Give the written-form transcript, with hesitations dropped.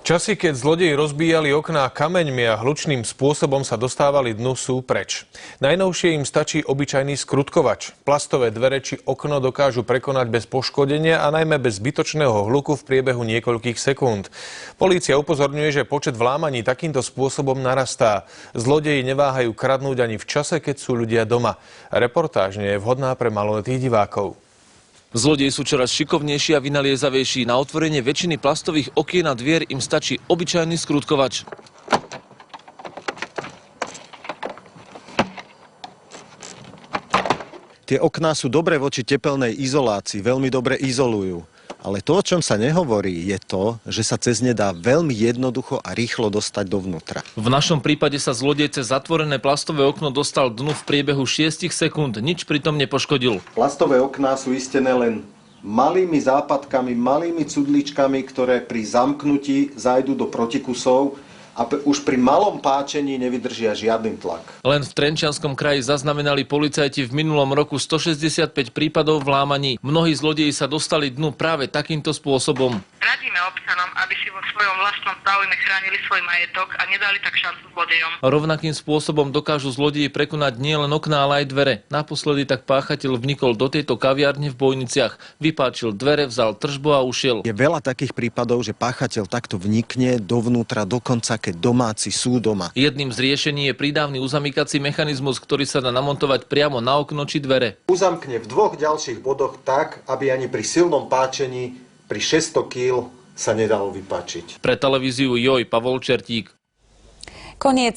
Časy, keď zlodeji rozbíjali okná kameňmi a hlučným spôsobom sa dostávali dnu, sú preč. Najnovšie im stačí obyčajný skrutkovač. Plastové dvere či okno dokážu prekonať bez poškodenia a najmä bez zbytočného hluku v priebehu niekoľkých sekúnd. Polícia upozorňuje, že počet vlámaní takýmto spôsobom narastá. Zlodeji neváhajú kradnúť ani v čase, keď sú ľudia doma. Reportáž nie je vhodná pre maloletých divákov. Zlodeji sú čoraz šikovnejší a vynaliezavejší. Na otvorenie väčšiny plastových okien a dvier im stačí obyčajný skrutkovač. Tie okná sú dobré voči tepelnej izolácii, veľmi dobre izolujú. Ale to, o čom sa nehovorí, je to, že sa cez ne dá veľmi jednoducho a rýchlo dostať dovnútra. V našom prípade sa zlodej cez zatvorené plastové okno dostal dnu v priebehu 6 sekúnd. Nič pritom nepoškodil. Plastové okná sú istené len malými západkami, malými cudličkami, ktoré pri zamknutí zájdu do protikusov a už pri malom páčení nevydržia žiadny tlak. Len v Trenčianskom kraji zaznamenali policajti v minulom roku 165 prípadov vlámaní. Mnohí zlodeji sa dostali dnu práve takýmto spôsobom. Radíme občanom, aby si vo svojom vlastnom záujme chránili svoj majetok a nedali tak šancu zlodejom. Rovnakým spôsobom dokážu zlodeji prekonať nielen okná, ale aj dvere. Naposledy tak páchateľ vnikol do tejto kaviárne v Bojniciach. Vypáčil dvere, vzal tržbu a ušiel. Je veľa takých prípadov, že páchateľ takto vnikne dovnútra, dokonca keď domáci sú doma. Jedným z riešení je prídavný uzamykací mechanizmus, ktorý sa dá namontovať priamo na okno či dvere. Uzamkne v dvoch ďalších bodoch tak, aby ani pri silnom páčení pri 600 kg sa nedalo vypáčiť. Pre televíziu Joj, Pavol Čertík. Koniec